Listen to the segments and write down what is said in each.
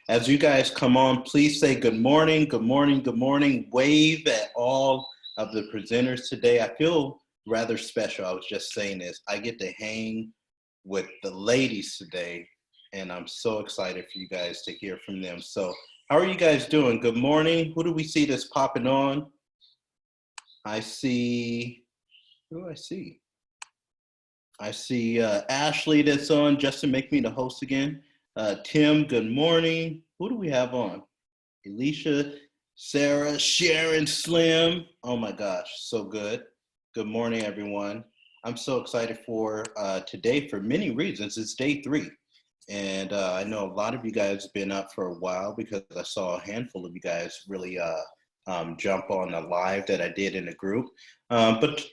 As you guys come on, please say good morning, good morning, good morning. Wave at all of the presenters today. I feel rather special. I was just saying this. I get to hang with the ladies today, and I'm so excited for you guys to hear from them. So, how are you guys doing? Good morning. Who do we see that's popping on? I see, who do I see? I see Ashley that's on just to make me the host again. Tim, good morning. Who do we have on? Alicia, Sarah, Sharon, Slim. Oh my gosh, so good. Good morning, everyone. I'm so excited for today for many reasons. It's day 3. And I know a lot of you guys have been up for a while because I saw a handful of you guys really jump on the live that I did in the group. But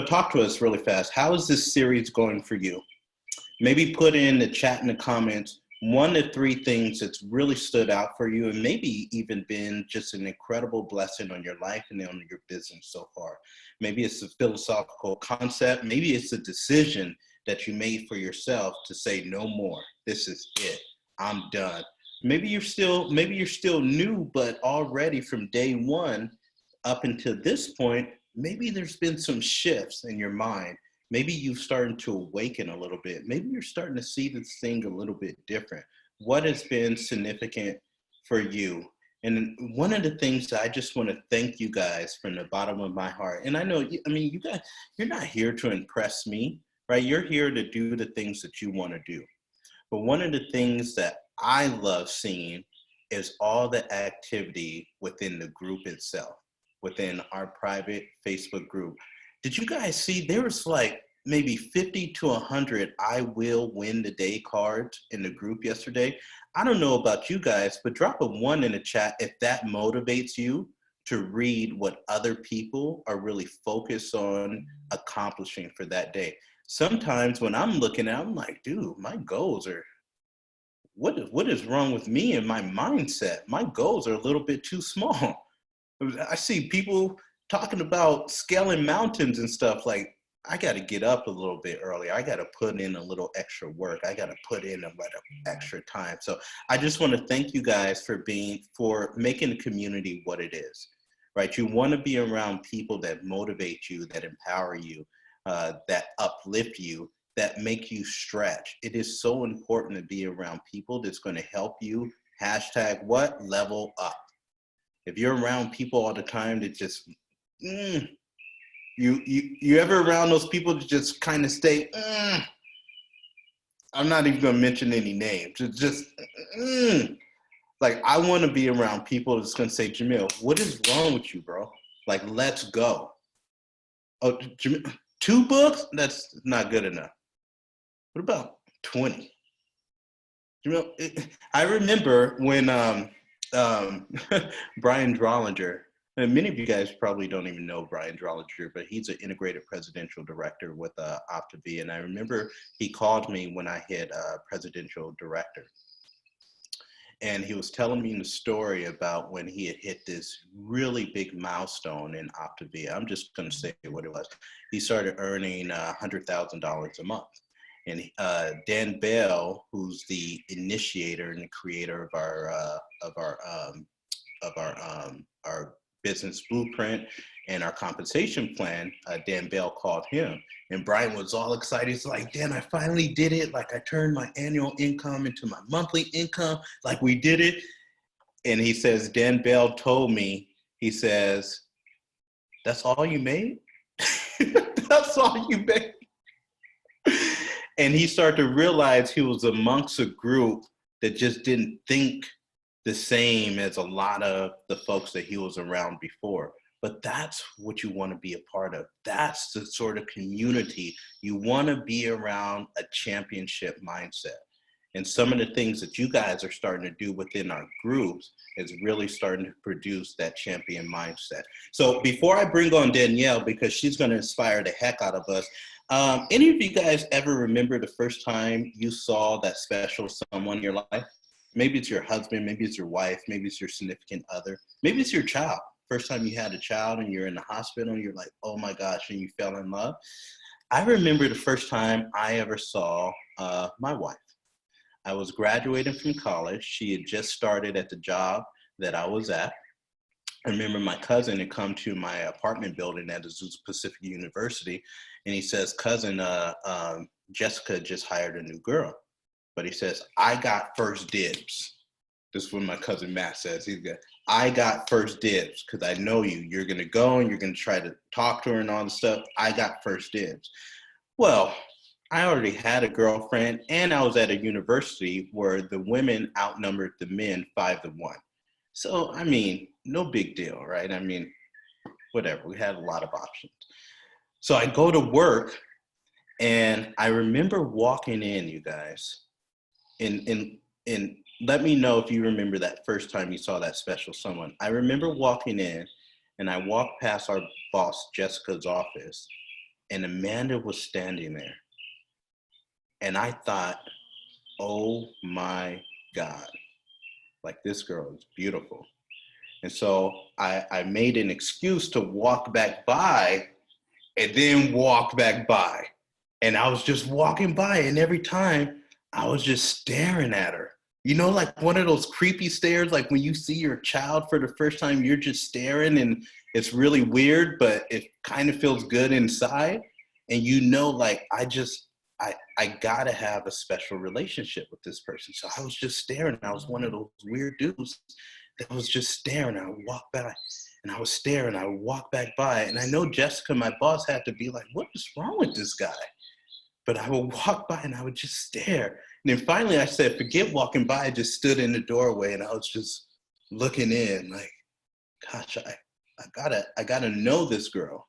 talk to us really fast. How is this series going for you? Maybe put in the chat in the comments 1 to 3 things that's really stood out for you and maybe even been just an incredible blessing on your life and on your business so far. Maybe it's a philosophical concept. Maybe it's a decision that you made for yourself to say no more. This is it. I'm done. Maybe you're still new, but already from day 1 up until this point, maybe there's been some shifts in your mind. Maybe you've started to awaken a little bit. Maybe you're starting to see this thing a little bit different. What has been significant for you? And one of the things that I just want to thank you guys from the bottom of my heart. And I know, you guys, you're not here to impress me, right? You're here to do the things that you want to do. But one of the things that I love seeing is all the activity within the group itself, within our private Facebook group. Did you guys see there was like maybe 50 to 100 I will win the day cards in the group yesterday? I don't know about you guys, but drop a 1 in the chat if that motivates you to read what other people are really focused on accomplishing for that day. Sometimes when I'm looking at it, I'm like, dude, my goals are, what is wrong with me and my mindset? My goals are a little bit too small. I see people talking about scaling mountains and stuff. Like, I got to get up a little bit earlier. I got to put in a little extra work. I got to put in a little extra time. So I just want to thank you guys for making the community what it is, right? You want to be around people that motivate you, that empower you, that uplift you, that make you stretch. It is so important to be around people that's going to help you, hashtag what, level up. If you're around people all the time that just, you ever around those people that just kind of stay, I'm not even gonna mention any names. It's just, like, I want to be around people that's gonna say, Jamil, what is wrong with you, bro? Like, let's go. Oh, Jamil, 2 books? That's not good enough. What about 20? Jamil, I remember when Brian Drollinger, and many of you guys probably don't even know Brian Drollinger, but he's an integrated presidential director with Optavia. And I remember he called me when I hit presidential director. And he was telling me the story about when he had hit this really big milestone in Optavia. I'm just going to say what it was. He started earning $100,000 a month. And Dan Bell, who's the initiator and the creator of our business blueprint and our compensation plan, Dan Bell called him. And Brian was all excited. He's like, Dan, I finally did it. Like, I turned my annual income into my monthly income. Like, we did it. And he says, Dan Bell told me, he says, that's all you made? That's all you made? And he started to realize he was amongst a group that just didn't think the same as a lot of the folks that he was around before. But that's what you want to be a part of. That's the sort of community you want to be around, a championship mindset. And some of the things that you guys are starting to do within our groups is really starting to produce that champion mindset. So before I bring on Danielle, because she's going to inspire the heck out of us, any of you guys ever remember the first time you saw that special someone in your life? Maybe it's your husband, maybe it's your wife, maybe it's your significant other, maybe it's your child. First time you had a child and you're in the hospital and you're like, oh my gosh, and you fell in love. I remember the first time I ever saw my wife. I was graduating from college. She had just started at the job that I was at. I remember my cousin had come to my apartment building at Azusa Pacific University, and he says, cousin, Jessica just hired a new girl. But he says, I got first dibs. This is what my cousin Matt says. I got first dibs because I know you. You're going to go and you're going to try to talk to her and all this stuff. I got first dibs. Well, I already had a girlfriend, and I was at a university where the women outnumbered the men 5-1. So, I mean, no big deal, right? I mean, whatever. We had a lot of options. So I go to work, and I remember walking in, you guys, and let me know if you remember that first time you saw that special someone. I remember walking in, and I walked past our boss, Jessica's office, and Amanda was standing there. And I thought, oh my God, like this girl is beautiful. And so I made an excuse to walk back by and then walk back by. And I was just walking by, and every time I was just staring at her. You know, like one of those creepy stares, like when you see your child for the first time, you're just staring and it's really weird, but it kind of feels good inside. And you know, like I gotta have a special relationship with this person. So I was just staring. I was one of those weird dudes that was just staring. I would walk by and I was staring. I would walk back by. And I know Jessica, my boss, had to be like, what is wrong with this guy? But I would walk by and I would just stare. And then finally I said, forget walking by. I just stood in the doorway and I was just looking in like, gosh, I gotta know this girl.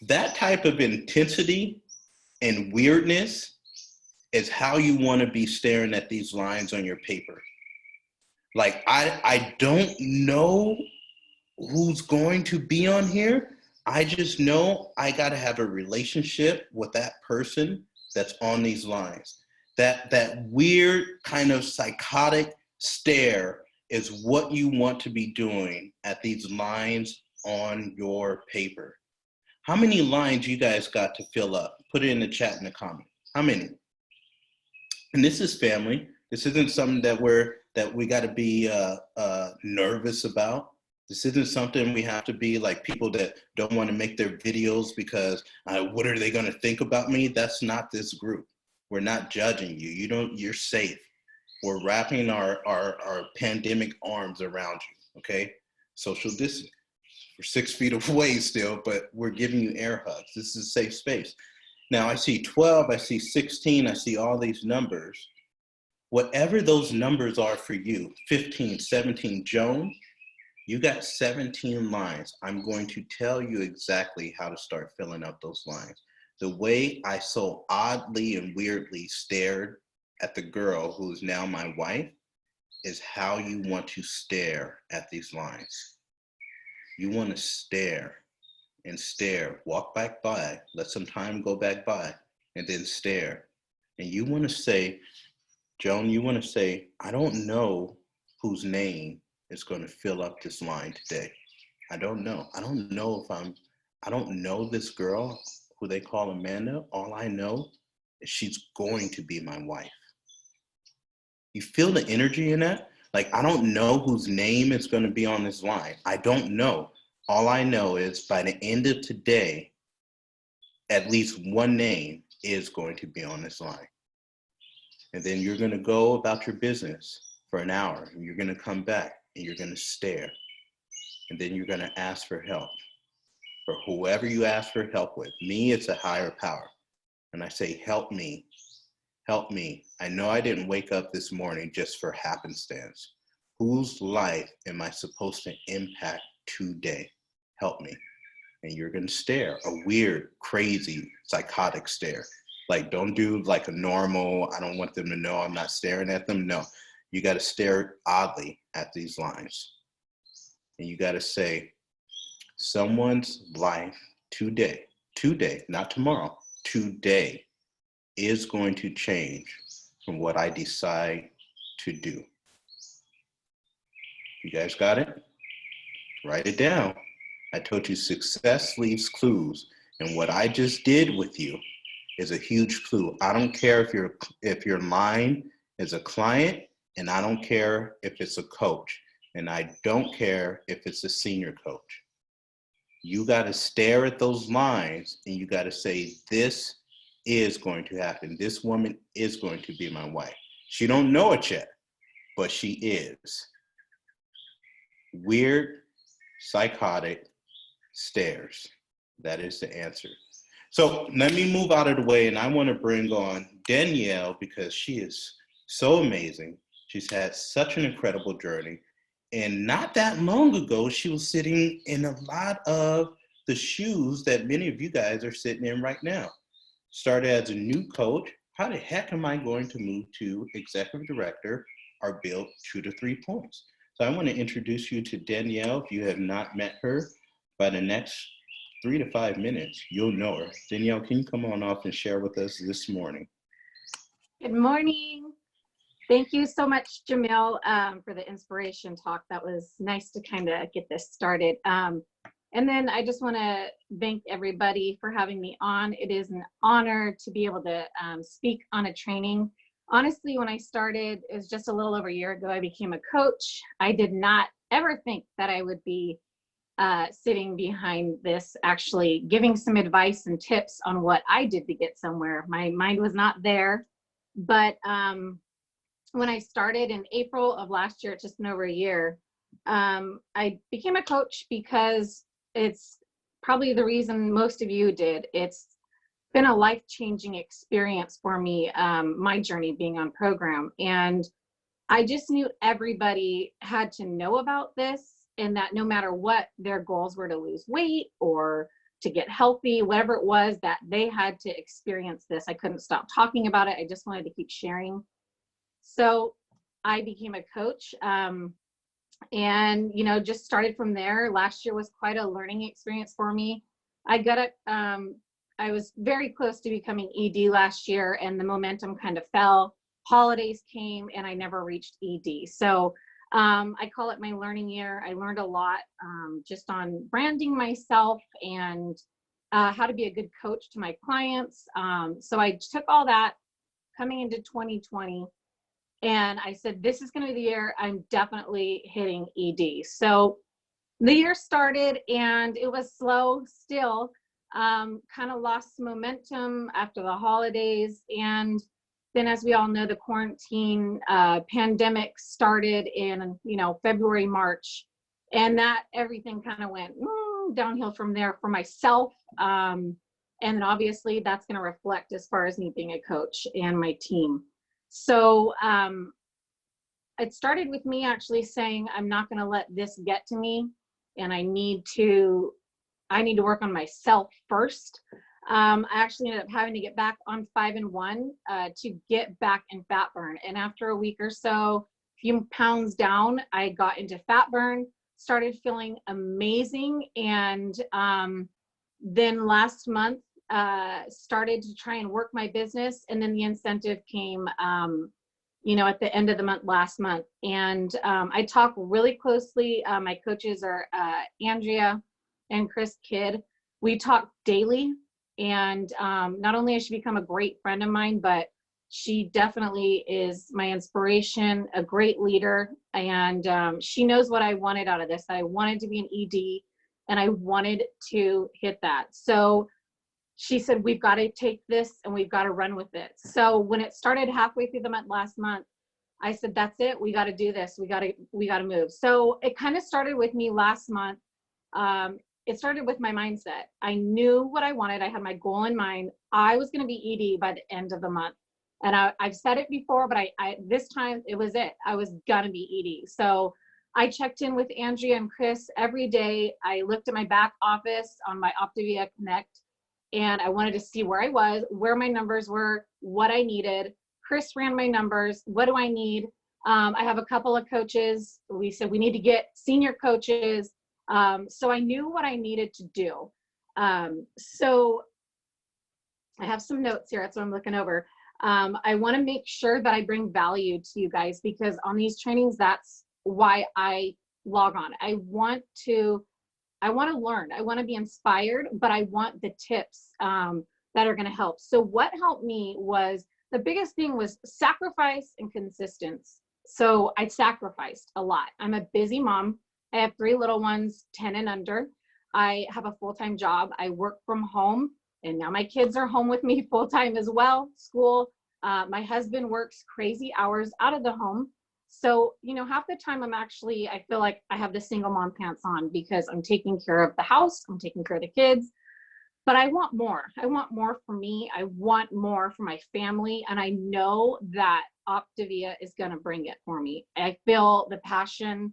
That type of intensity and weirdness is how you want to be staring at these lines on your paper. Like, I don't know who's going to be on here. I just know I got to have a relationship with that person that's on these lines. That weird kind of psychotic stare is what you want to be doing at these lines on your paper. How many lines you guys got to fill up? Put it in the chat in the comments. How many? And this is family. This isn't something that we got to be nervous about. This isn't something we have to be like people that don't want to make their videos because what are they going to think about me? That's not this group. We're not judging you. You're safe. We're wrapping our pandemic arms around you. Okay, social distance. We're 6 feet away still, but we're giving you air hugs. This is a safe space. Now I see 12, I see 16, I see all these numbers. Whatever those numbers are for you, 15, 17, Joan, you got 17 lines. I'm going to tell you exactly how to start filling up those lines. The way I so oddly and weirdly stared at the girl who is now my wife is how you want to stare at these lines. You want to stare and stare, walk back by, let some time go back by, and then stare. And you want to say, Joan, you want to say, I don't know whose name is going to fill up this line today. I don't know. I don't know this girl who they call Amanda. All I know is she's going to be my wife. You feel the energy in that? Like, I don't know whose name is going to be on this line. I don't know. All I know is by the end of today, at least one name is going to be on this line. And then you're going to go about your business for an hour, and you're going to come back and you're going to stare. And then you're going to ask for help for whoever you ask for help with. Me, it's a higher power. And I say, help me. Help me. I know I didn't wake up this morning just for happenstance. Whose life am I supposed to impact today? Help me. And you're going to stare, a weird, crazy, psychotic stare. Like, don't do like a normal, I don't want them to know I'm not staring at them. No, you got to stare oddly at these lines. And you got to say, someone's life today, not tomorrow, today is going to change from what I decide to do. You guys got it? Write it down. I told you success leaves clues. And what I just did with you is a huge clue. I don't care if your line is a client, and I don't care if it's a coach, and I don't care if it's a senior coach. You got to stare at those lines and you got to say, this is going to happen. This woman is going to be my wife. She don't know it yet, but she is. Weird, psychotic stares. That is the answer. So let me move out of the way, and I want to bring on Danielle because she is so amazing. She's had such an incredible journey. And not that long ago, she was sitting in a lot of the shoes that many of you guys are sitting in right now. Started as a new coach. How the heck am I going to move to executive director or build 2 to 3 points? So I want to introduce you to Danielle. If you have not met her, by the next 3 to 5 minutes, you'll know her. Danielle, can you come on off and share with us this morning? Good morning. Thank you so much, Jamil, for the inspiration talk. That was nice to kind of get this started. And then I just want to thank everybody for having me on. It is an honor to be able to speak on a training. Honestly, when I started, it was just a little over a year ago, I became a coach. I did not ever think that I would be sitting behind this, actually giving some advice and tips on what I did to get somewhere. My mind was not there. But when I started in April of last year, just been over a year, I became a coach because it's probably the reason most of you did. It's been a life-changing experience for me, my journey being on program. And I just knew everybody had to know about this, and that no matter what their goals were to lose weight or to get healthy, whatever it was, that they had to experience this. I couldn't stop talking about it. I just wanted to keep sharing. So I became a coach, and just started from there. Last year was quite a learning experience for me. I was very close to becoming ED last year, and the momentum kind of fell. Holidays came and I never reached ED. So I call it my learning year. I learned a lot just on branding myself and how to be a good coach to my clients. So I took all that coming into 2020, and I said, this is going to be the year I'm definitely hitting ED. So the year started and it was slow still, kind of lost momentum after the holidays. And then, as we all know, the quarantine pandemic started in, February, March, and that everything kind of went downhill from there for myself. And then obviously that's going to reflect as far as me being a coach and my team. So it started with me actually saying, I'm not going to let this get to me, and I need to work on myself first. I actually ended up having to get back on 5 and 1 to get back in fat burn. And after a week or so, a few pounds down, I got into fat burn, started feeling amazing. And then last month, started to try and work my business. And then the incentive came, at the end of the month, last month. And I talk really closely. My coaches are Andrea and Chris Kidd. We talk daily. And not only has she become a great friend of mine, but she definitely is my inspiration, a great leader. And she knows what I wanted out of this. I wanted to be an ED, and I wanted to hit that. So she said, we've got to take this and we've got to run with it. So when it started halfway through the month last month, I said, that's it. We got to do this. We got to move. So it kind of started with me last month. It started with my mindset. I knew what I wanted. I had my goal in mind. I was going to be ED by the end of the month. And I've said it before, but I this time it was it. I was going to be ED. So I checked in with Andrea and Chris every day. I looked at my back office on my Optavia Connect, and I wanted to see where I was, where my numbers were, what I needed. Chris ran my numbers. What do I need? I have a couple of coaches. We said we need to get senior coaches. So I knew what I needed to do. So I have some notes here. That's what I'm looking over. I want to make sure that I bring value to you guys, because on these trainings, that's why I log on. I want to learn. I want to be inspired, but I want the tips that are going to help. So what helped me was, the biggest thing was sacrifice and consistency. So I sacrificed a lot. I'm a busy mom. I have 3 little ones, 10 and under. I have a full-time job. I work from home, and now my kids are home with me full-time as well, school. My husband works crazy hours out of the home. So, you know, half the time I feel like I have the single mom pants on because I'm taking care of the house, I'm taking care of the kids, but I want more. I want more for me. I want more for my family. And I know that Optavia is going to bring it for me. I feel the passion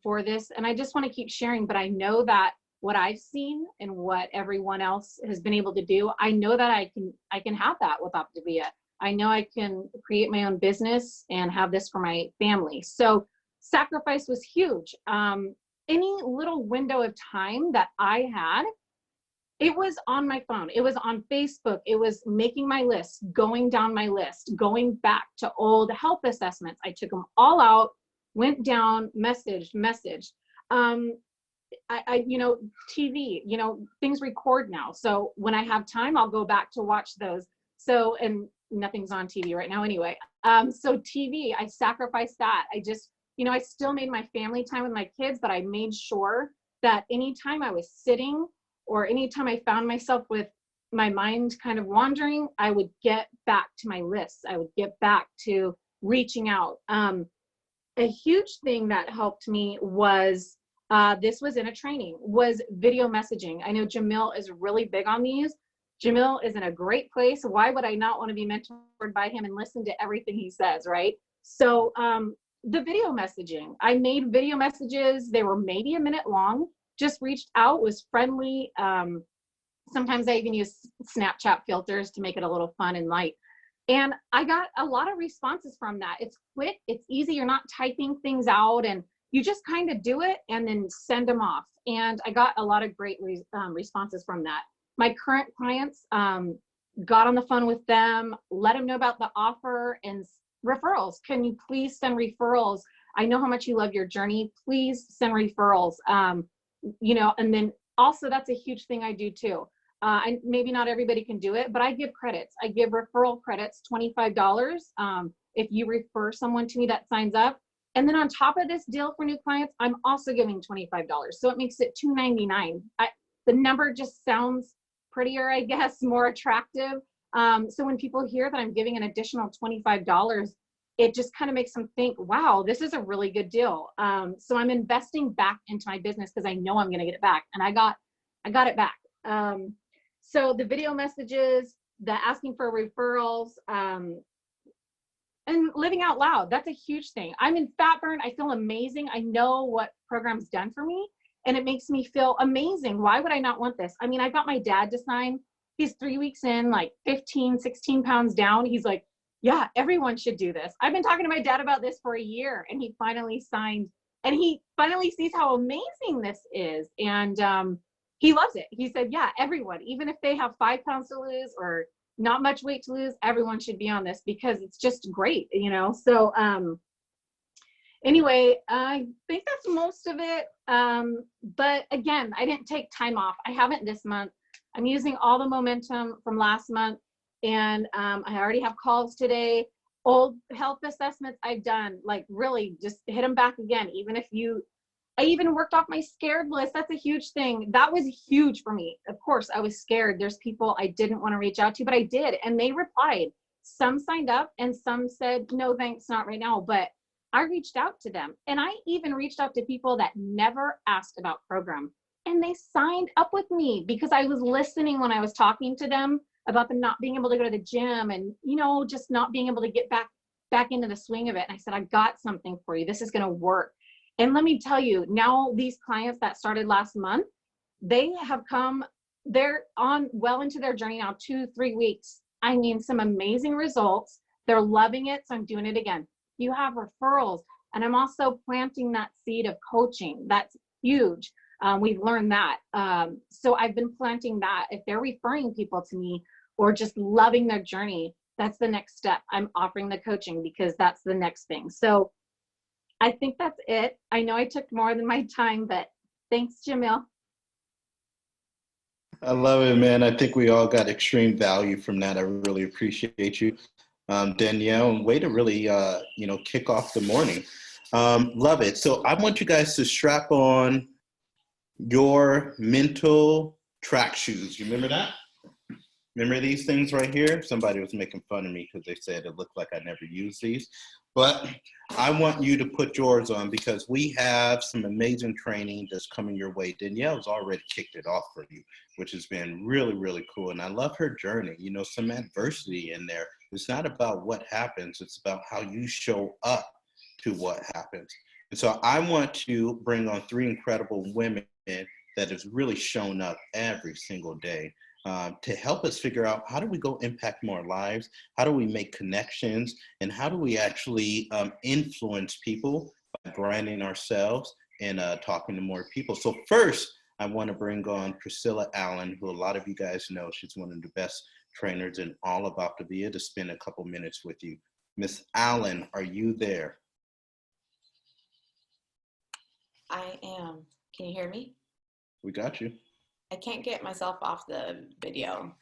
for this, and I just want to keep sharing, but I know that what I've seen and what everyone else has been able to do, I know that I can have that with Optavia. I know I can create my own business and have this for my family. So sacrifice was huge. Any little window of time that I had, it was on my phone. It was on Facebook. It was making my list, going down my list, going back to old health assessments. I took them all out, went down, messaged. You know, TV, you know, things record now. So when I have time, I'll go back to watch those. So, and nothing's on TV right now anyway. So TV, I sacrificed that. I just, you know, I still made my family time with my kids, but I made sure that anytime I was sitting or anytime I found myself with my mind kind of wandering, I would get back to my lists. I would get back to reaching out. A huge thing that helped me was, this was in a training, was video messaging. I know Jamil is really big on these. Jamil is in a great place. Why would I not want to be mentored by him and listen to everything he says, right? So the video messaging, I made video messages. They were maybe a minute long, just reached out, was friendly. Sometimes I even use Snapchat filters to make it a little fun and light. And I got a lot of responses from that. It's quick, it's easy. You're not typing things out, and you just kind of do it and then send them off. And I got a lot of great responses from that. My current clients, got on the phone with them, let them know about the offer and referrals. Can you please send referrals? I know how much you love your journey. Please send referrals. You know, and then also that's a huge thing I do too. And maybe not everybody can do it, but I give credits. I give referral credits, $25. If you refer someone to me that signs up. And then on top of this deal for new clients, I'm also giving $25. So it makes it $299. The number just sounds prettier, I guess, more attractive. So when people hear that I'm giving an additional $25, it just kind of makes them think, wow, this is a really good deal. So I'm investing back into my business because I know I'm going to get it back. And I got it back. So the video messages, the asking for referrals, and living out loud, that's a huge thing. I'm in fat burn. I feel amazing. I know what program's done for me, and it makes me feel amazing. Why would I not want this? I mean, I got my dad to sign. He's 3 weeks in, like 15, 16 pounds down. He's like, yeah, everyone should do this. I've been talking to my dad about this for a year, and he finally signed, and he finally sees how amazing this is. And he loves it. He said, yeah, everyone, even if they have 5 pounds to lose or not much weight to lose, everyone should be on this because it's just great, you know? So anyway, I think that's most of it. But again, I didn't take time off. I haven't this month. I'm using all the momentum from last month, and I already have calls today. Old health assessments I've done, like really just hit them back again. Even if I even worked off my scared list. That's a huge thing. That was huge for me. Of course, I was scared. There's people I didn't want to reach out to, but I did. And they replied. Some signed up and some said, no, thanks, not right now. But I reached out to them. And I even reached out to people that never asked about program. And they signed up with me because I was listening when I was talking to them about them not being able to go to the gym and, you know, just not being able to get back into the swing of it. And I said, I got something for you. This is going to work. And let me tell you, now these clients that started last month, they have come, they're on well into their journey now, 2-3 weeks. I mean, some amazing results. They're loving it. So I'm doing it again. You have referrals. And I'm also planting that seed of coaching. That's huge. We've learned that. So I've been planting that. If they're referring people to me or just loving their journey, that's the next step. I'm offering the coaching because that's the next thing. So I think that's it. I know I took more than my time, but thanks, Jamil. I love it, man. I think we all got extreme value from that. I really appreciate you, Danielle, and way to really, kick off the morning. Love it. So I want you guys to strap on your mental track shoes. You remember that? Remember these things right here? Somebody was making fun of me because they said it looked like I never used these. But I want you to put yours on because we have some amazing training that's coming your way. Danielle's already kicked it off for you, which has been really, really cool. And I love her journey. You know, some adversity in there. It's not about what happens, it's about how you show up to what happens. And so I want to bring on three incredible women that has really shown up every single day to help us figure out how do we go impact more lives, how do we make connections, and how do we actually influence people by branding ourselves and talking to more people. So first, I want to bring on Priscilla Allen, who a lot of you guys know. She's one of the best trainers in all of Optavia, to spend a couple minutes with you. Miss Allen, are you there? I am. Can you hear me? We got you. I can't get myself off the video.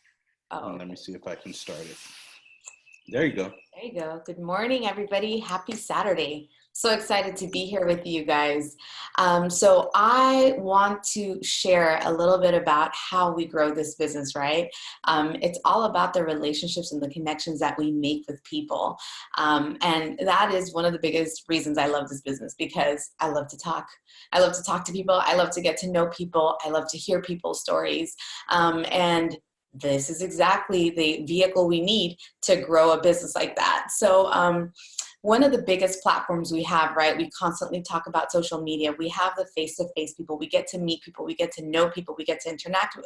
Oh, Let me see if I can start it. There you go. there you go. Good morning, everybody. Happy Saturday. So excited to be here with you guys. So I want to share a little bit about how we grow this business, right? It's all about the relationships and the connections that we make with people. And that is one of the biggest reasons I love this business, because I love to talk. I love to talk to people. I love to get to know people. I love to hear people's stories. And this is exactly the vehicle we need to grow a business like that. So one of the biggest platforms we have, right? We constantly talk about social media. We have the face-to-face people. We get to meet people. We get to know people. We get to interact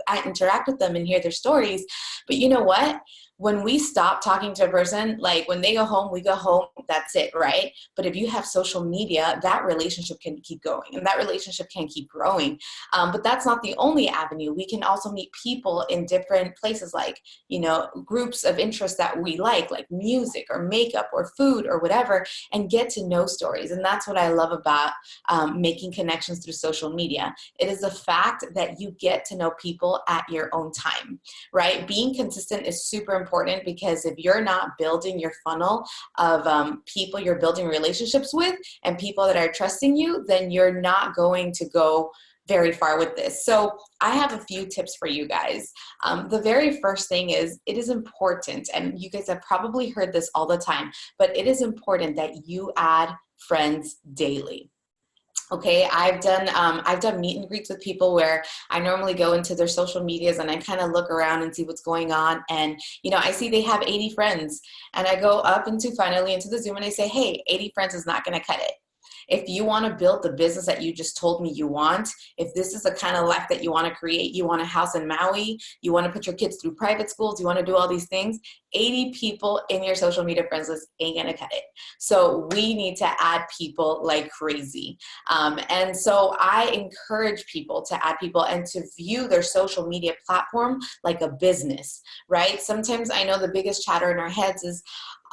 with them and hear their stories. But you know what? When we stop talking to a person, like when they go home, we go home, that's it, right? But if you have social media, that relationship can keep going and that relationship can keep growing. But that's not the only avenue. We can also meet people in different places, like, you know, groups of interest that we like music or makeup or food or whatever, and get to know stories. And that's what I love about making connections through social media. It is the fact that you get to know people at your own time, right? Being consistent is super important, because if you're not building your funnel of people you're building relationships with and people that are trusting you, then you're not going to go very far with this. So I have a few tips for you guys. The very first thing is, it is important, and you guys have probably heard this all the time, but it is important that you add friends daily. Okay, I've done meet and greets with people where I normally go into their social medias and I kind of look around and see what's going on, and you know, I see they have 80 friends, and I go up finally into the Zoom and I say, hey, 80 friends is not going to cut it. If you want to build the business that you just told me you want, if this is the kind of life that you want to create, you want a house in Maui, you want to put your kids through private schools, you want to do all these things, 80 people in your social media friends list ain't going to cut it. So we need to add people like crazy. And so I encourage people to add people and to view their social media platform like a business, right? Sometimes I know the biggest chatter in our heads is,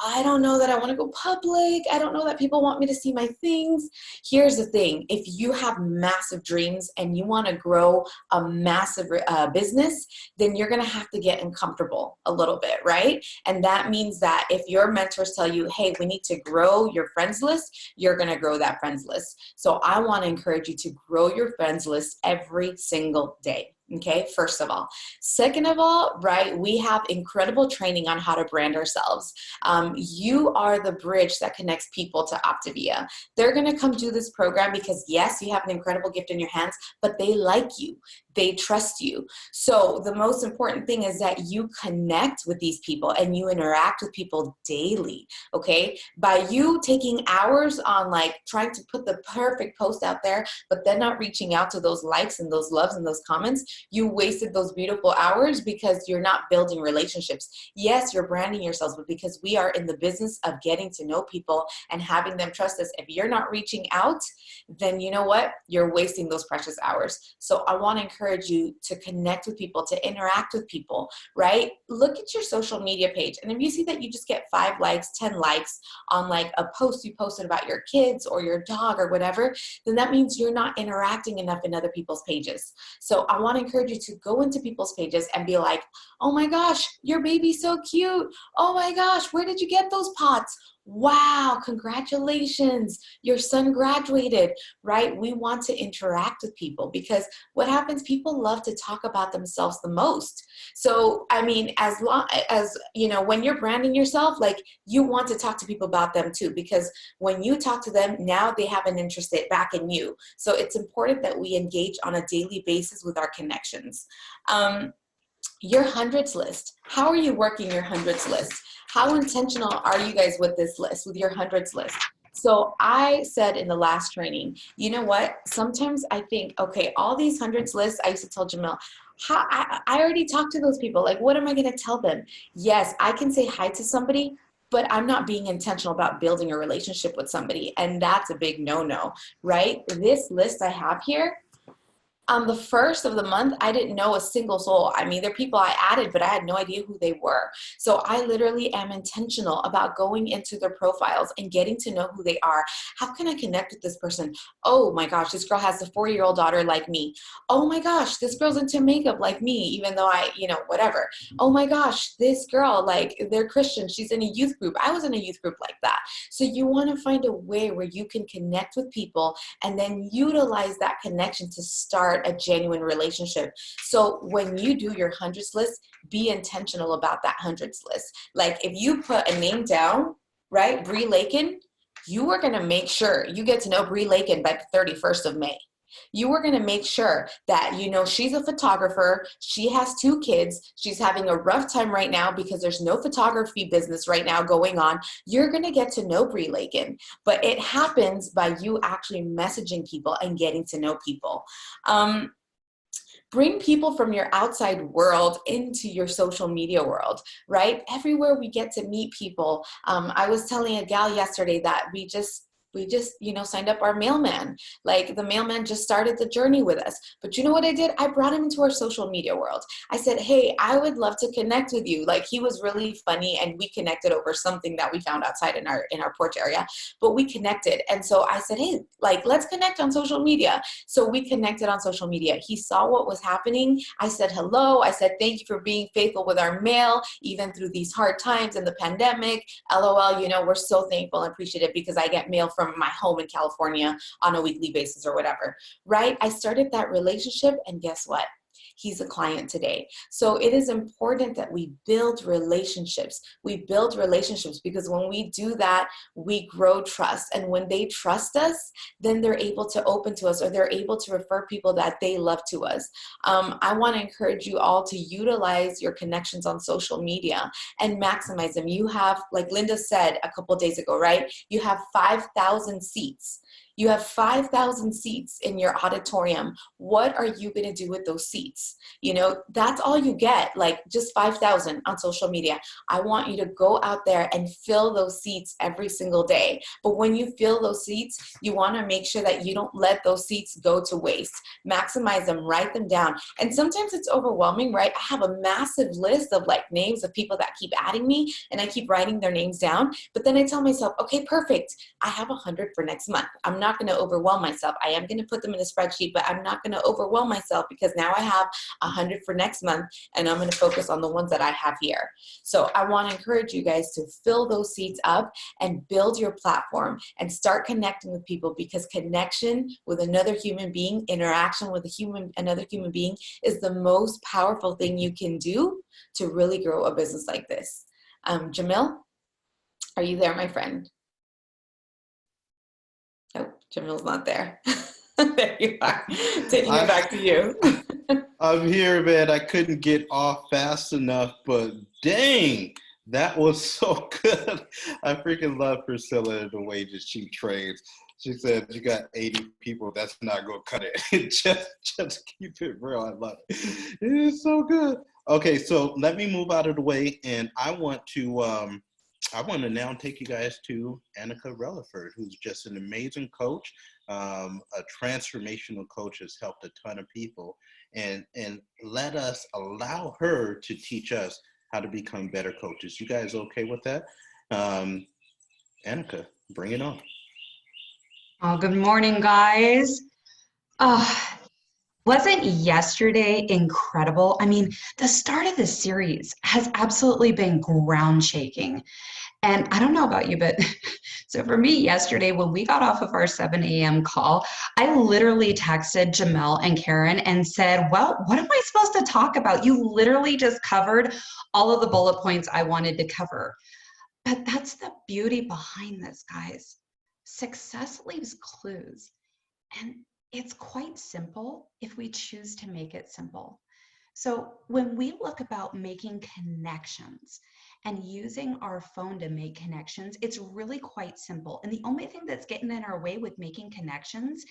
I don't know that I want to go public. I don't know that people want me to see my things. Here's the thing. If you have massive dreams and you want to grow a massive business, then you're going to have to get uncomfortable a little bit, right? And that means that if your mentors tell you, hey, we need to grow your friends list, you're going to grow that friends list. So I want to encourage you to grow your friends list every single day. Okay, first of all. Second of all, right, we have incredible training on how to brand ourselves. You are the bridge that connects people to Optavia. They're going to come do this program because, yes, you have an incredible gift in your hands, but they like you. They trust you. So the most important thing is that you connect with these people and you interact with people daily, okay? By you taking hours on like trying to put the perfect post out there, but then not reaching out to those likes and those loves and those comments, you wasted those beautiful hours because you're not building relationships. Yes, you're branding yourselves, but because we are in the business of getting to know people and having them trust us, if you're not reaching out, then you know what? You're wasting those precious hours. So I want to encourage you to connect with people, to interact with people, right? Look at your social media page. And if you see that you just get 5 likes, 10 likes on like a post you posted about your kids or your dog or whatever, then that means you're not interacting enough in other people's pages. So I want to encourage you to go into people's pages and be like, oh my gosh, your baby's so cute. Oh my gosh, where did you get those pots? Wow, congratulations, your son graduated, right? We want to interact with people because what happens, people love to talk about themselves the most. So, I mean, as long as, you know, when you're branding yourself, like you want to talk to people about them too, because when you talk to them, now they have an interest back in you. So it's important that we engage on a daily basis with our connections. Your hundreds list. How are you working your hundreds list? How intentional are you guys with this list, with your hundreds list? So I said in the last training, you know what? Sometimes I think, okay, all these hundreds lists, I used to tell Jamil, I already talked to those people. Like, what am I going to tell them? Yes, I can say hi to somebody, but I'm not being intentional about building a relationship with somebody. And that's a big no-no, right? This list I have here, on the first of the month, I didn't know a single soul. I mean, there are people I added, but I had no idea who they were. So I literally am intentional about going into their profiles and getting to know who they are. How can I connect with this person? Oh my gosh, this girl has a 4-year-old daughter like me. Oh my gosh, this girl's into makeup like me, even though I, you know, whatever. Oh my gosh, this girl, like, they're Christian. She's in a youth group. I was in a youth group like that. So you want to find a way where you can connect with people and then utilize that connection to start a genuine relationship. So when you do your hundreds list, be intentional about that hundreds list. Like if you put a name down, right, Bree Lakin, you are going to make sure you get to know Bree Lakin by the 31st of May. You are going to make sure that, you know, she's a photographer. She has 2 kids. She's having a rough time right now because there's no photography business right now going on. You're going to get to know Bree Lakin, but it happens by you actually messaging people and getting to know people. Bring people from your outside world into your social media world, right? Everywhere we get to meet people. I was telling a gal yesterday that we just, you know, signed up our mailman. Like the mailman just started the journey with us. But you know what I did? I brought him into our social media world. I said, hey, I would love to connect with you. Like he was really funny and we connected over something that we found outside in our porch area, but we connected. And so I said, hey, like, let's connect on social media. So we connected on social media. He saw what was happening. I said, hello. I said, thank you for being faithful with our mail, even through these hard times and the pandemic. LOL, you know, we're so thankful and appreciative because I get mail from my home in California on a weekly basis or whatever, right? I started that relationship and guess what? He's a client today. So it is important that we build relationships. We build relationships because when we do that, we grow trust. And when they trust us, then they're able to open to us or they're able to refer people that they love to us. I want to encourage you all to utilize your connections on social media and maximize them. You have, like Linda said a couple of days ago, right? You have 5,000 seats. You have 5,000 seats in your auditorium. What are you going to do with those seats? You know, that's all you get, like just 5,000 on social media. I want you to go out there and fill those seats every single day. But when you fill those seats, you want to make sure that you don't let those seats go to waste. Maximize them, write them down. And sometimes it's overwhelming, right? I have a massive list of like names of people that keep adding me and I keep writing their names down. But then I tell myself, okay, perfect. I have 100 for next month. I'm not going to overwhelm myself. I am going to put them in a spreadsheet, but I'm not going to overwhelm myself because now I have 100 for next month and I'm going to focus on the ones that I have here. So I want to encourage you guys to fill those seats up and build your platform and start connecting with people because connection with another human being, interaction with another human being is the most powerful thing you can do to really grow a business like this. Jamil, are you there, my friend? Oh, Jamil's not there. There you are. Taking it back to you. I'm here, man. I couldn't get off fast enough, but dang, that was so good. I freaking love Priscilla and the way that she trades. She said, you got 80 people, that's not going to cut it. just keep it real. I love it. It is so good. Okay, so let me move out of the way, and I want to now take you guys to Annika Relaford, who's just an amazing coach, a transformational coach, has helped a ton of people, and let us allow her to teach us how to become better coaches. You guys okay with that? Annika, bring it on. Oh, good morning, guys. Oh, Wasn't yesterday incredible? I mean, the start of the series has absolutely been ground shaking. And I don't know about you, but so for me yesterday, when we got off of our 7 a.m. call, I literally texted Jamel and Karen and said, well, what am I supposed to talk about? You literally just covered all of the bullet points I wanted to cover. But that's the beauty behind this, guys. Success leaves clues. And it's quite simple if we choose to make it simple. So when we look about making connections and using our phone to make connections, it's really quite simple. And the only thing that's getting in our way with making connections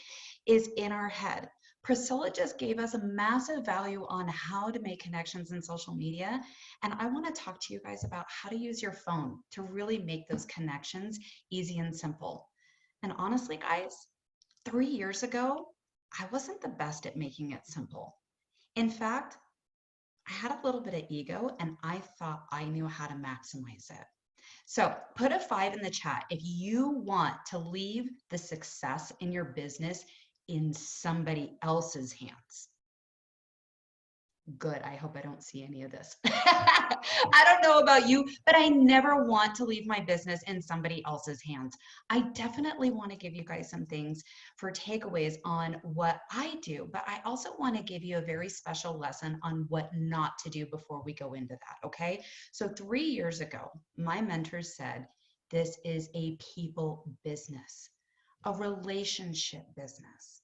is in our head. Priscilla just gave us a massive value on how to make connections in social media. And I want to talk to you guys about how to use your phone to really make those connections easy and simple. And honestly, guys, 3 years ago, I wasn't the best at making it simple. In fact, I had a little bit of ego and I thought I knew how to maximize it. So put a 5 in the chat if you want to leave the success in your business in somebody else's hands. Good. I hope I don't see any of this. I don't know about you, but I never want to leave my business in somebody else's hands. I definitely want to give you guys some things for takeaways on what I do, but I also want to give you a very special lesson on what not to do before we go into that. Okay. So 3 years ago, my mentors said, this is a people business, a relationship business.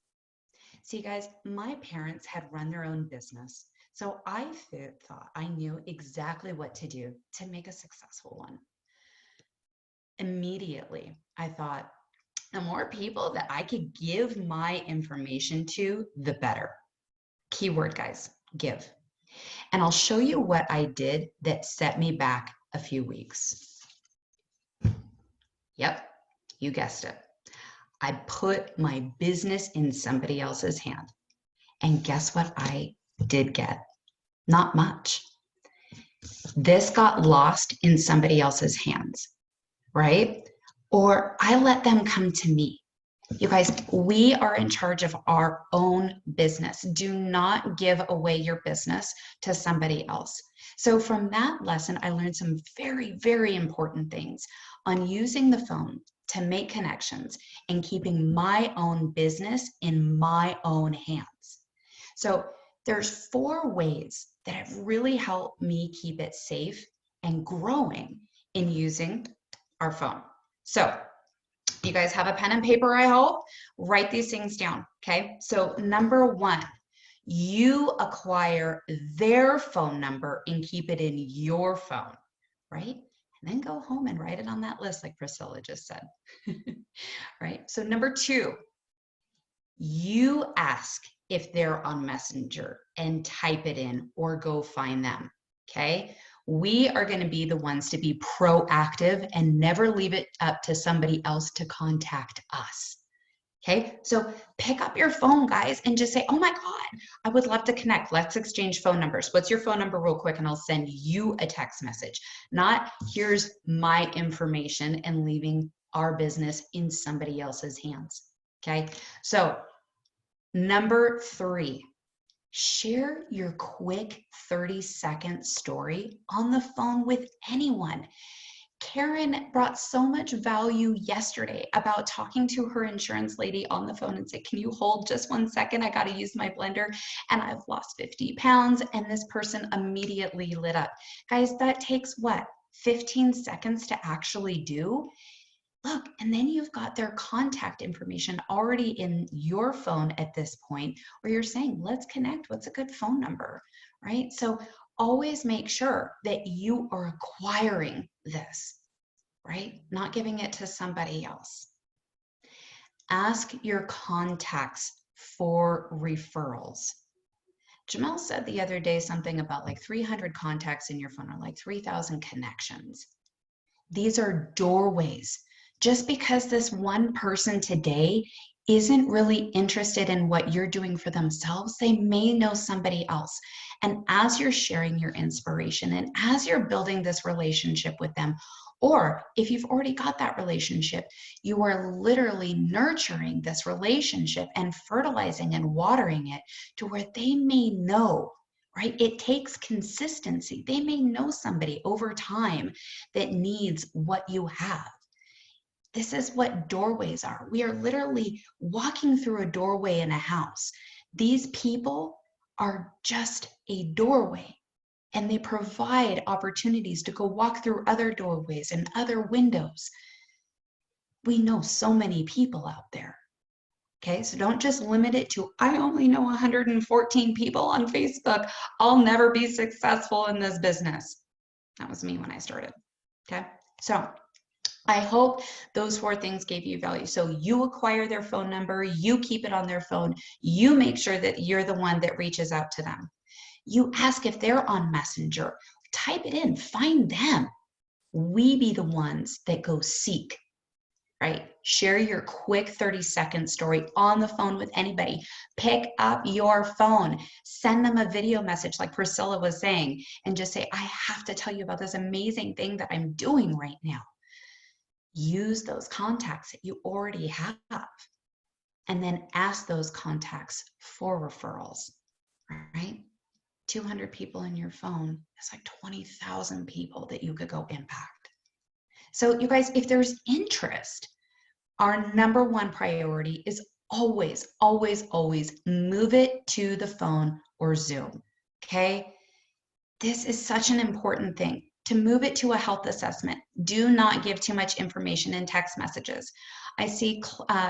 See, guys, my parents had run their own business. So I thought I knew exactly what to do to make a successful one. Immediately, I thought the more people that I could give my information to, the better. Keyword, guys, give. And I'll show you what I did that set me back a few weeks. Yep, you guessed it. I put my business in somebody else's hand. And guess what I did get? Not much. This got lost in somebody else's hands, right? Or I let them come to me. You guys, we are in charge of our own business. Do not give away your business to somebody else. So from that lesson, I learned some very, very important things on using the phone to make connections and keeping my own business in my own hands. So there's 4 ways that have really helped me keep it safe and growing in using our phone. So you guys have a pen and paper, I hope. Write these things down, okay? So number 1, you acquire their phone number and keep it in your phone, right? And then go home and write it on that list like Priscilla just said, right? So number 2, you ask if they're on Messenger and type it in or go find them, okay? We are going to be the ones to be proactive and never leave it up to somebody else to contact us, okay? So pick up your phone, guys, and just say, oh my God, I would love to connect. Let's exchange phone numbers. What's your phone number real quick? And I'll send you a text message. Not here's my information and leaving our business in somebody else's hands, okay? So number 3, share your quick 30-second story on the phone with anyone. Karen brought so much value yesterday about talking to her insurance lady on the phone and said, can you hold just 1 second? I got to use my blender and I've lost 50 pounds. And this person immediately lit up. Guys, that takes what? 15 seconds to actually do. Look, and then you've got their contact information already in your phone at this point where you're saying, let's connect. What's a good phone number, right? So always make sure that you are acquiring this, right? Not giving it to somebody else. Ask your contacts for referrals. Jamel said the other day something about like 300 contacts in your phone or like 3,000 connections. These are doorways. Just because this one person today isn't really interested in what you're doing for themselves, they may know somebody else. And as you're sharing your inspiration and as you're building this relationship with them, Or if you've already got that relationship, you are literally nurturing this relationship and fertilizing and watering it to where they may know, right? It takes consistency. They may know somebody over time that needs what you have. This is what doorways are. We are literally walking through a doorway in a house. These people are just a doorway, and they provide opportunities to go walk through other doorways and other windows. We know so many people out there. Okay, so don't just limit it to, I only know 114 people on Facebook. I'll never be successful in this business. That was me when I started. Okay, so I hope those 4 things gave you value. So you acquire their phone number, you keep it on their phone, you make sure that you're the one that reaches out to them. You ask if they're on Messenger, type it in, find them. We be the ones that go seek, right? Share your quick 30-second story on the phone with anybody. Pick up your phone, send them a video message like Priscilla was saying, and just say, I have to tell you about this amazing thing that I'm doing right now. Use those contacts that you already have, and then ask those contacts for referrals, right? 200 people in your phone, it's like 20,000 people that you could go impact. So you guys, if there's interest, our number 1 priority is always, always, always move it to the phone or Zoom, okay? This is such an important thing. To move it to a health assessment, do not give too much information in text messages. I see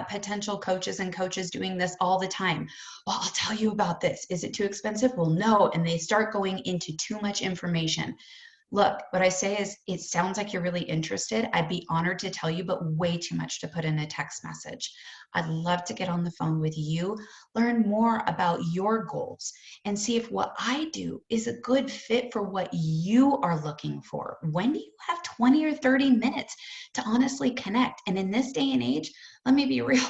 potential coaches and coaches doing this all the time. Well, I'll tell you about this. Is it too expensive? Well, no. And they start going into too much information. Look, what I say is, it sounds like you're really interested. I'd be honored to tell you, but way too much to put in a text message. I'd love to get on the phone with you, learn more about your goals, and see if what I do is a good fit for what you are looking for. When do you have 20 or 30 minutes to honestly connect? And in this day and age, let me be real,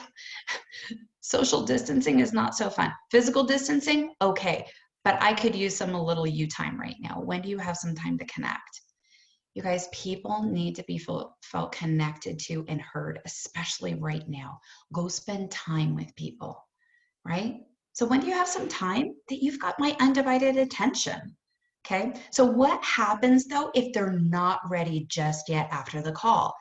social distancing is not so fun. Physical distancing, okay. But I could use some a little you time right now. When do you have some time to connect? You guys, people need to be felt connected to and heard, especially right now. Go spend time with people, right? So when do you have some time that you've got my undivided attention? Okay, so what happens though if they're not ready just yet after the call?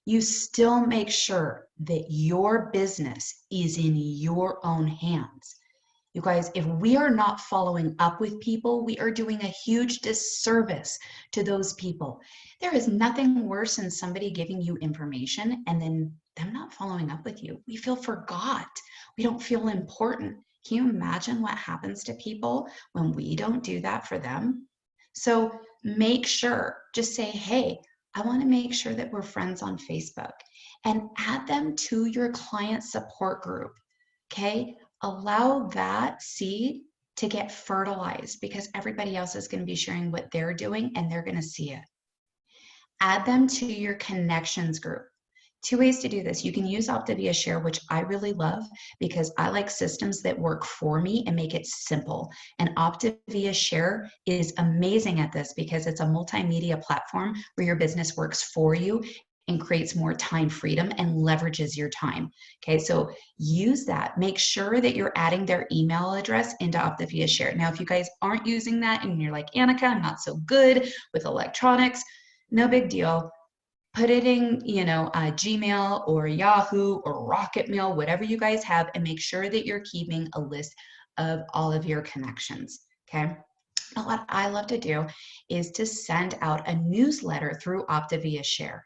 You still make sure that your business is in your own hands. You guys, if we are not following up with people, we are doing a huge disservice to those people. There is nothing worse than somebody giving you information and then them not following up with you. We feel forgot. We don't feel important. Can you imagine what happens to people when we don't do that for them? So make sure, just say, hey, I want to make sure that we're friends on Facebook, and add them to your client support group, okay? Allow that seed to get fertilized, because everybody else is going to be sharing what they're doing and they're going to see it. Add them to your connections group. 2 ways to do this. You can use Optavia Share, which I really love because I like systems that work for me and make it simple. And Optavia Share is amazing at this because it's a multimedia platform where your business works for you and creates more time freedom and leverages your time. Okay, so use that. Make sure that you're adding their email address into Optavia Share. Now, if you guys aren't using that and you're like, Annika, I'm not so good with electronics, no big deal. Put it in, Gmail or Yahoo or Rocket Mail, whatever you guys have, and make sure that you're keeping a list of all of your connections. Okay. Now, what I love to do is to send out a newsletter through Optavia Share.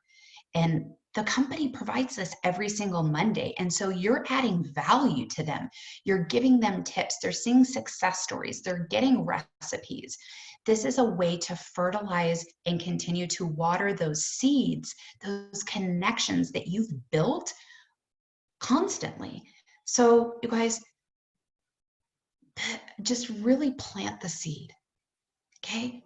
And the company provides this every single Monday. And so you're adding value to them. You're giving them tips. They're seeing success stories. They're getting recipes. This is a way to fertilize and continue to water those seeds, those connections that you've built constantly. So you guys, just really plant the seed, okay?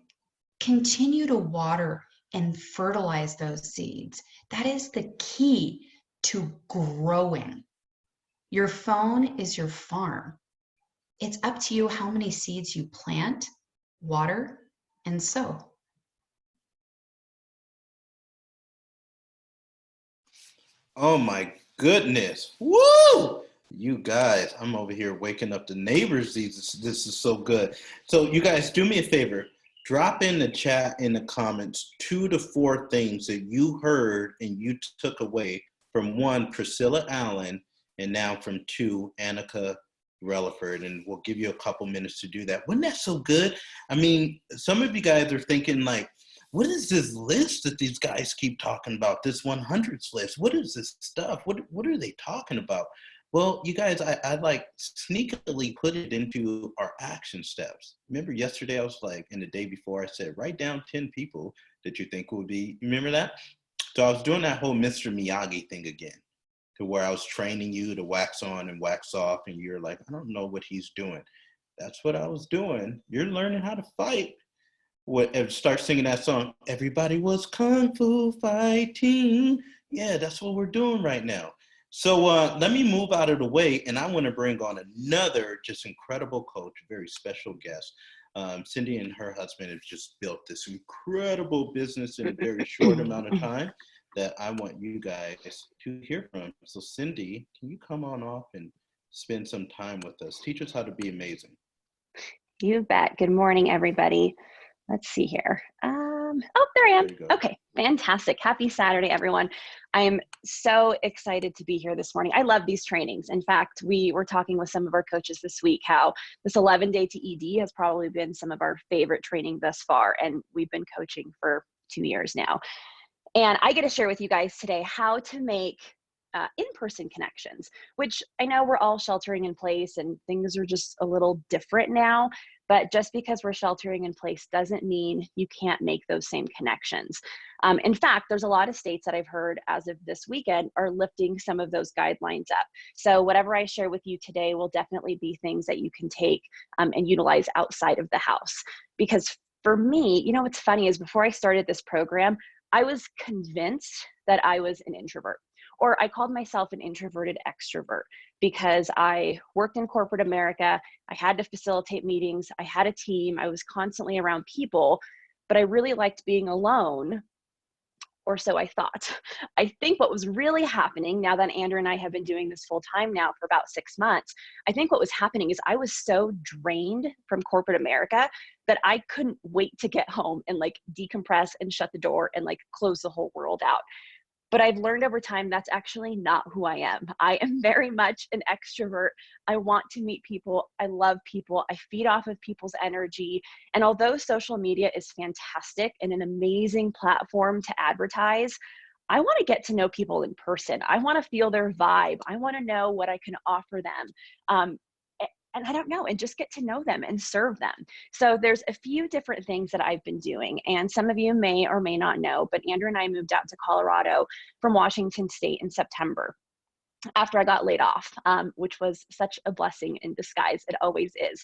Continue to water and fertilize those seeds. That is the key to growing. Your phone is your farm. It's up to you how many seeds you plant, water, and sow. Oh my goodness. Woo! You guys, I'm over here waking up the neighbors. This is so good. So you guys, do me a favor. Drop in the chat in the comments 2 to 4 things that you heard and you took away from 1, Priscilla Allen, and now from 2, Annika Relaford. And we'll give you a couple minutes to do that. Wasn't that so good? I mean, some of you guys are thinking like, what is this list that these guys keep talking about? This 100s list. What is this stuff? What are they talking about? Well, you guys, I like sneakily put it into our action steps. Remember yesterday I was like, and the day before I said, write down 10 people that you think would be, remember that? So I was doing that whole Mr. Miyagi thing again, to where I was training you to wax on and wax off, and you're like, I don't know what he's doing. That's what I was doing. You're learning how to fight. Start singing that song. Everybody was kung fu fighting. Yeah, that's what we're doing right now. So let me move out of the way, and I want to bring on another just incredible coach, very special guest. Cindy and her husband have just built this incredible business in a very short amount of time that I want you guys to hear from. So Cindy, can you come on off and spend some time with us? Teach us how to be amazing. You bet. Good morning, everybody. Let's see here. Oh, there I am. There you go. Okay, fantastic. Happy Saturday, everyone. I am so excited to be here this morning. I love these trainings. In fact, we were talking with some of our coaches this week how this 11-day to ED has probably been some of our favorite training thus far, and we've been coaching for 2 years now. And I get to share with you guys today how to make in-person connections, which I know we're all sheltering in place and things are just a little different now, but just because we're sheltering in place doesn't mean you can't make those same connections. In fact, there's a lot of states that I've heard as of this weekend are lifting some of those guidelines up. So whatever I share with you today will definitely be things that you can take and utilize outside of the house. Because for me, you know, what's funny is before I started this program, I was convinced that I was an introvert. Or I called myself an introverted extrovert because I worked in corporate America. I had to facilitate meetings. I had a team. I was constantly around people, but I really liked being alone, or so I thought. I think what was really happening now that Andrew and I have been doing this full time now for about 6 months, I think what was happening is I was so drained from corporate America that I couldn't wait to get home and like decompress and shut the door and like close the whole world out. But I've learned over time that's actually not who I am. I am very much an extrovert. I want to meet people. I love people. I feed off of people's energy. And although social media is fantastic and an amazing platform to advertise, I want to get to know people in person. I want to feel their vibe. I want to know what I can offer them. And I don't know, and just get to know them and serve them. So there's a few different things that I've been doing. And some of you may or may not know, but Andrew and I moved out to Colorado from Washington State in September after I got laid off, which was such a blessing in disguise. It always is.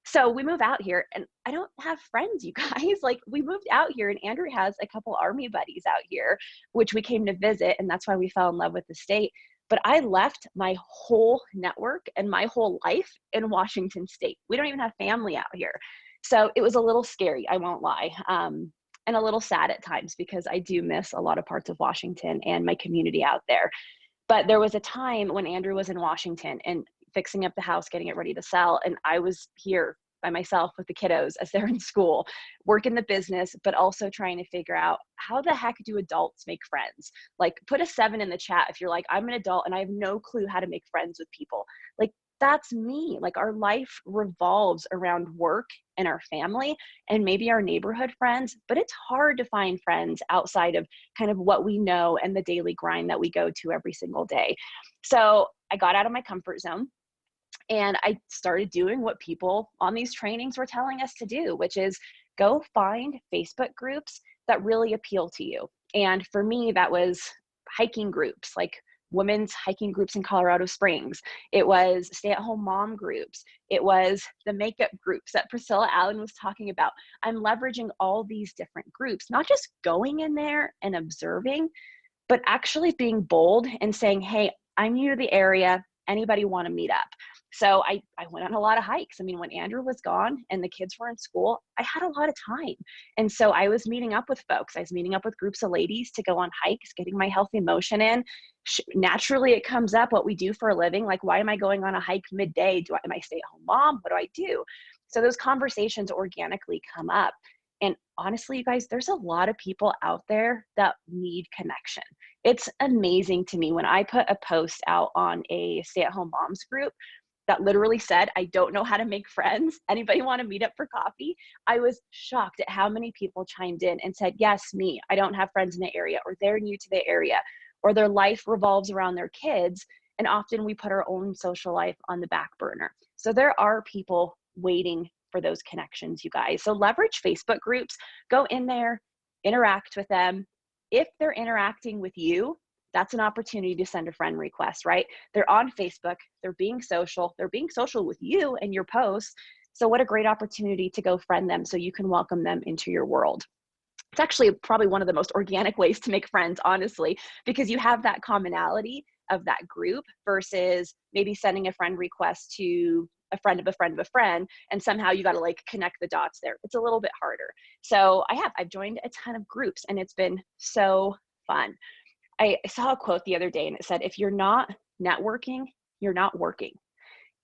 So we move out here and I don't have friends, you guys. Like we moved out here and Andrew has a couple Army buddies out here, which we came to visit. And that's why we fell in love with the state. But I left my whole network and my whole life in Washington State. We don't even have family out here. So it was a little scary, I won't lie, and a little sad at times because I do miss a lot of parts of Washington and my community out there. But there was a time when Andrew was in Washington and fixing up the house, getting it ready to sell. And I was here by myself with the kiddos as they're in school, working the business, but also trying to figure out how the heck do adults make friends? Like put a 7 in the chat if you're like, I'm an adult and I have no clue how to make friends with people. Like that's me. Like our life revolves around work and our family and maybe our neighborhood friends, but it's hard to find friends outside of kind of what we know and the daily grind that we go to every single day. So I got out of my comfort zone. And I started doing what people on these trainings were telling us to do, which is go find Facebook groups that really appeal to you. And for me, that was hiking groups, like women's hiking groups in Colorado Springs. It was stay-at-home mom groups. It was the makeup groups that Priscilla Allen was talking about. I'm leveraging all these different groups, not just going in there and observing, but actually being bold and saying, hey, I'm new to the area. Anybody want to meet up? So I went on a lot of hikes. I mean, when Andrew was gone and the kids were in school, I had a lot of time. And so I was meeting up with folks. I was meeting up with groups of ladies to go on hikes, getting my healthy motion in, naturally it comes up what we do for a living. Like, why am I going on a hike midday? Am I stay-at-home mom? What do I do? So those conversations organically come up. And honestly, you guys, there's a lot of people out there that need connection. It's amazing to me when I put a post out on a stay-at-home moms group that literally said, I don't know how to make friends. Anybody want to meet up for coffee? I was shocked at how many people chimed in and said, yes, me, I don't have friends in the area, or they're new to the area, or their life revolves around their kids. And often we put our own social life on the back burner. So there are people waiting for those connections, you guys. So leverage Facebook groups, go in there, interact with them. If they're interacting with you, that's an opportunity to send a friend request, right? They're on Facebook, they're being social with you and your posts. So what a great opportunity to go friend them so you can welcome them into your world. It's actually probably one of the most organic ways to make friends, honestly, because you have that commonality of that group versus maybe sending a friend request to a friend of a friend of a friend, and somehow you got to like connect the dots there. It's a little bit harder. So I've joined a ton of groups and it's been so fun. I saw a quote the other day and it said, if you're not networking, you're not working.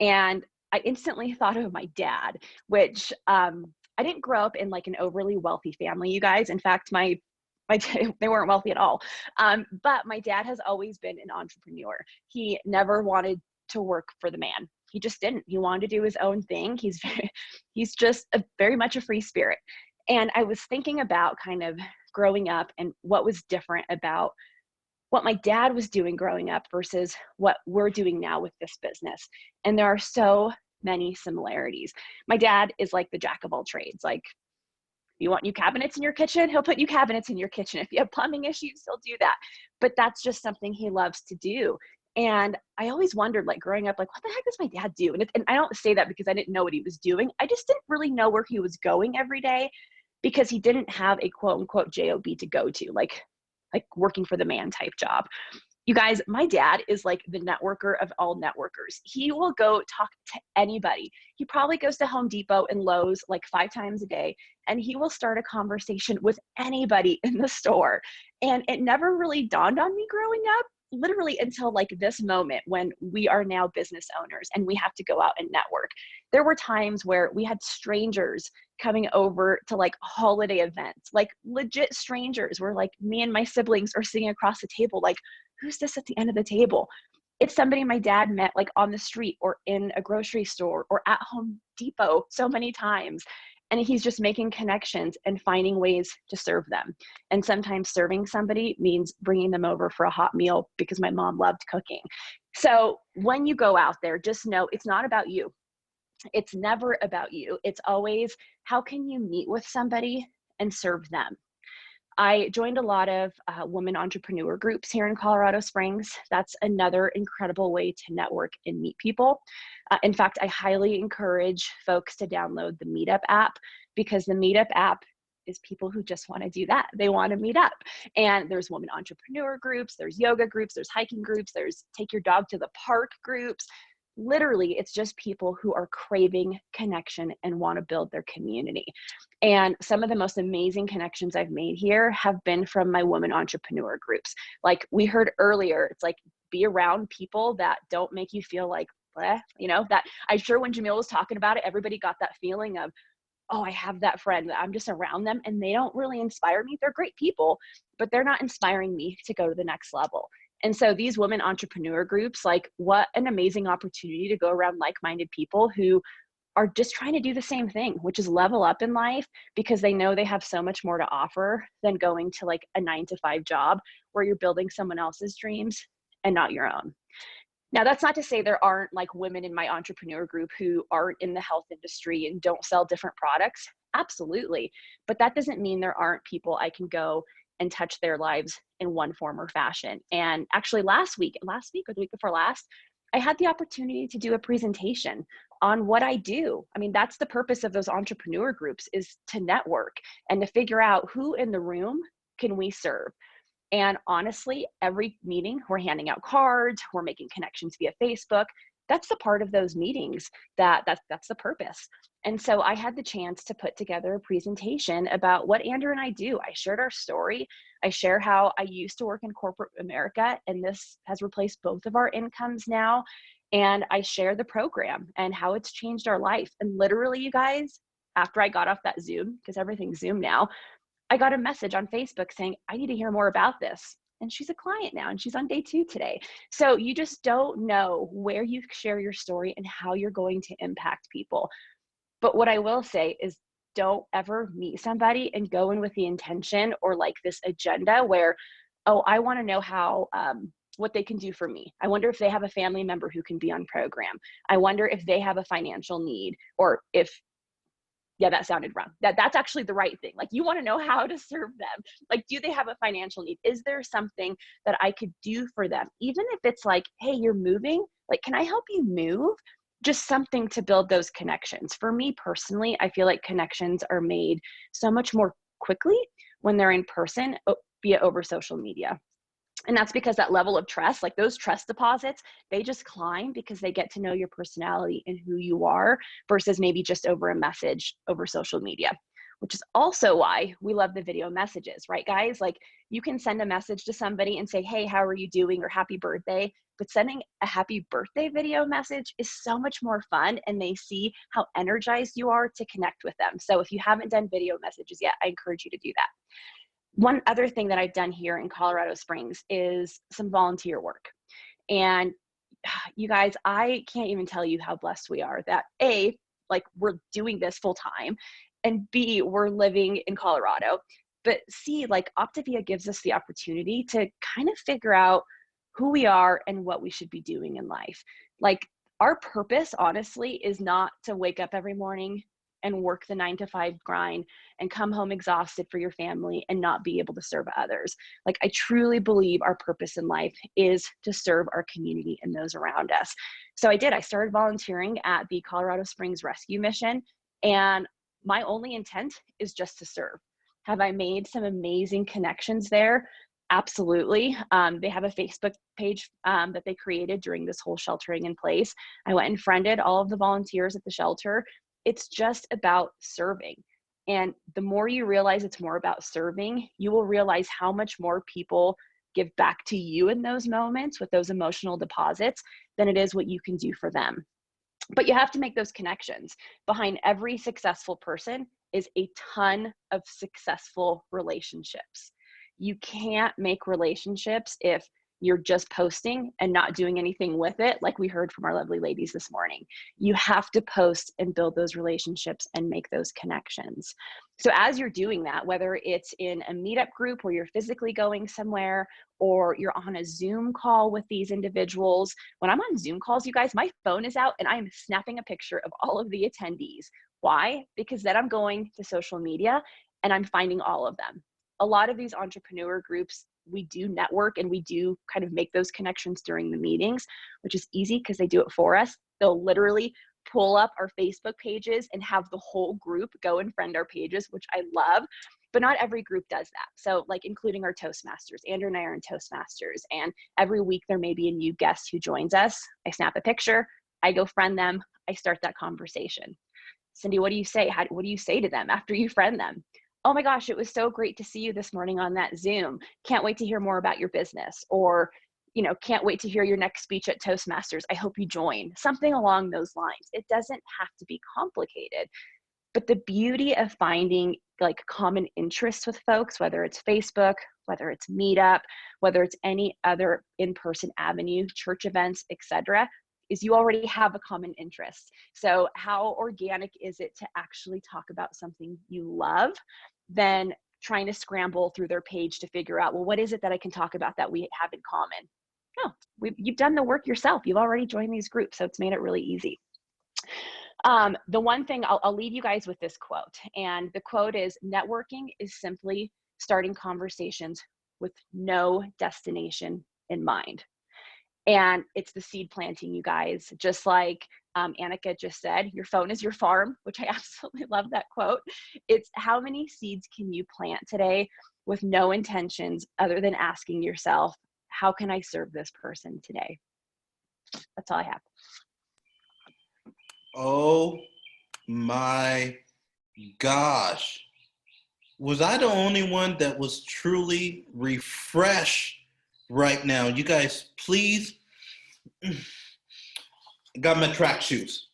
And I instantly thought of my dad, which I didn't grow up in like an overly wealthy family, you guys. In fact, they weren't wealthy at all. But my dad has always been an entrepreneur. He never wanted to work for the man. He just didn't. He wanted to do his own thing. He's just very much a free spirit. And I was thinking about kind of growing up and what was different about what my dad was doing growing up versus what we're doing now with this business. And there are so many similarities. My dad is like the jack of all trades. Like, if you want new cabinets in your kitchen, he'll put new cabinets in your kitchen. If you have plumbing issues, he'll do that. But that's just something he loves to do. And I always wondered, like growing up, like, what the heck does my dad do? And I don't say that because I didn't know what he was doing. I just didn't really know where he was going every day because he didn't have a quote unquote job to go to, like working for the man type job. You guys, my dad is like the networker of all networkers. He will go talk to anybody. He probably goes to Home Depot and Lowe's like 5 times a day, and he will start a conversation with anybody in the store. And it never really dawned on me growing up, literally until like this moment when we are now business owners and we have to go out and network. There were times where we had strangers coming over to like holiday events, like legit strangers, where like me and my siblings are sitting across the table, like, who's this at the end of the table? It's somebody my dad met like on the street or in a grocery store or at Home Depot so many times. And he's just making connections and finding ways to serve them. And sometimes serving somebody means bringing them over for a hot meal because my mom loved cooking. So when you go out there, just know it's not about you. It's never about you. It's always, how can you meet with somebody and serve them? I joined a lot of women entrepreneur groups here in Colorado Springs. That's another incredible way to network and meet people. In fact, I highly encourage folks to download the Meetup app, because the Meetup app is people who just want to do that. They want to meet up. And there's women entrepreneur groups, there's yoga groups, there's hiking groups, there's take your dog to the park groups. Literally, it's just people who are craving connection and want to build their community. And some of the most amazing connections I've made here have been from my women entrepreneur groups. Like we heard earlier, it's like, be around people that don't make you feel like, bleh, you know, that I'm sure when Jamil was talking about it, everybody got that feeling of, oh, I have that friend that I'm just around them and they don't really inspire me. They're great people, but they're not inspiring me to go to the next level. And so these women entrepreneur groups, like what an amazing opportunity to go around like-minded people who are just trying to do the same thing, which is level up in life, because they know they have so much more to offer than going to like a 9-to-5 job where you're building someone else's dreams and not your own. Now, that's not to say there aren't like women in my entrepreneur group who aren't in the health industry and don't sell different products. Absolutely. But that doesn't mean there aren't people I can go and touch their lives in one form or fashion. And actually last week or the week before last, I had the opportunity to do a presentation on what I do. I mean, that's the purpose of those entrepreneur groups, is to network and to figure out who in the room can we serve. And honestly, every meeting we're handing out cards, we're making connections via Facebook. that's the part of those meetings that's the purpose. And so I had the chance to put together a presentation about what Andrew and I do. I shared our story. I share how I used to work in corporate America, and this has replaced both of our incomes now. And I share the program and how it's changed our life. And literally, you guys, after I got off that Zoom, because everything's Zoom now, I got a message on Facebook saying, I need to hear more about this. And she's a client now, and she's on day 2 today. So you just don't know where you share your story and how you're going to impact people. But what I will say is, don't ever meet somebody and go in with the intention or like this agenda where, oh, I want to know how, what they can do for me. I wonder if they have a family member who can be on program. I wonder if they have a financial need, or if, yeah, that sounded wrong. That's actually the right thing. Like, you want to know how to serve them. Like, do they have a financial need? Is there something that I could do for them? Even if it's like, hey, you're moving, like, can I help you move? Just something to build those connections. For me personally, I feel like connections are made so much more quickly when they're in person, via over social media. And that's because that level of trust, like those trust deposits, they just climb because they get to know your personality and who you are versus maybe just over a message over social media, which is also why we love the video messages, right, guys? Like, you can send a message to somebody and say, hey, how are you doing? Or happy birthday. But sending a happy birthday video message is so much more fun, and they see how energized you are to connect with them. So if you haven't done video messages yet, I encourage you to do that. One other thing that I've done here in Colorado Springs is some volunteer work. And you guys, I can't even tell you how blessed we are that A, like, we're doing this full time, and B, we're living in Colorado. But C, like, Optavia gives us the opportunity to kind of figure out who we are and what we should be doing in life. Like, our purpose, honestly, is not to wake up every morning and work the 9-to-5 grind and come home exhausted for your family and not be able to serve others. Like, I truly believe our purpose in life is to serve our community and those around us. So I started volunteering at the Colorado Springs Rescue Mission, and my only intent is just to serve. Have I made some amazing connections there? Absolutely. They have a Facebook page that they created during this whole sheltering in place. I went and friended all of the volunteers at the shelter. It's just about serving. And the more you realize it's more about serving, you will realize how much more people give back to you in those moments with those emotional deposits than it is what you can do for them. But you have to make those connections. Behind every successful person is a ton of successful relationships. You can't make relationships if you're just posting and not doing anything with it, like we heard from our lovely ladies this morning. You have to post and build those relationships and make those connections. So as you're doing that, whether it's in a meetup group where you're physically going somewhere, or you're on a Zoom call with these individuals, when I'm on Zoom calls, you guys, my phone is out and I am snapping a picture of all of the attendees. Why? Because then I'm going to social media and I'm finding all of them. A lot of these entrepreneur groups, we do network and we do kind of make those connections during the meetings, which is easy because they do it for us. They'll literally pull up our Facebook pages and have the whole group go and friend our pages, which I love. But not every group does that. So, like, including our Toastmasters. Andrew and I are in Toastmasters, and every week there may be a new guest who joins us. I snap a picture, I go friend them, I start that conversation. Cindy, what do you say? What do you say to them after you friend them? Oh my gosh, it was so great to see you this morning on that Zoom. Can't wait to hear more about your business. Or, can't wait to hear your next speech at Toastmasters. I hope you join. Something along those lines. It doesn't have to be complicated. But the beauty of finding like common interests with folks, whether it's Facebook, whether it's Meetup, whether it's any other in-person avenue, church events, etc., is you already have a common interest. So how organic is it to actually talk about something you love than trying to scramble through their page to figure out, well, what is it that I can talk about that we have in common? No, you've done the work yourself. You've already joined these groups, so it's made it really easy. The one thing, I'll leave you guys with this quote, and the quote is, networking is simply starting conversations with no destination in mind. And it's the seed planting, you guys. Just like Annika just said, your phone is your farm, which I absolutely love that quote. It's how many seeds can you plant today with no intentions other than asking yourself, how can I serve this person today? That's all I have. Oh my gosh. Was I the only one that was truly refreshed right now? You guys, please. Got my track shoes.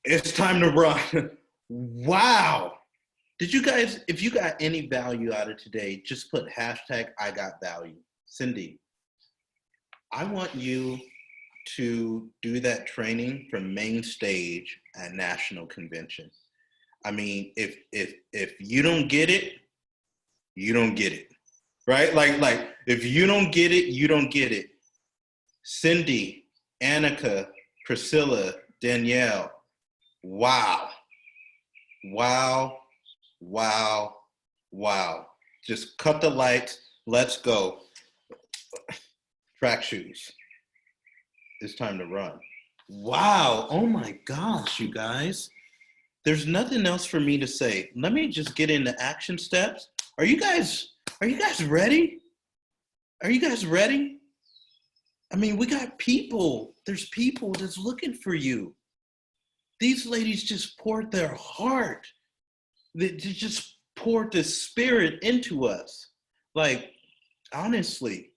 It's time to run. Wow. Did you guys, if you got any value out of today, just put hashtag I got value. Cindy, I want you to do that training from main stage at national convention. I mean, if you don't get it, you don't get it, right? Like if you don't get it, you don't get it. Cindy, Annika, Priscilla, Danielle, wow, wow, wow, wow. Just cut the lights. Let's go. Track shoes. It's time to run. Wow. Oh my gosh, you guys. There's nothing else for me to say. Let me just get into action steps. Are you guys ready? Are you guys ready? I mean, we got people. There's people that's looking for you. These ladies just poured their heart. They just poured the spirit into us. Like, honestly,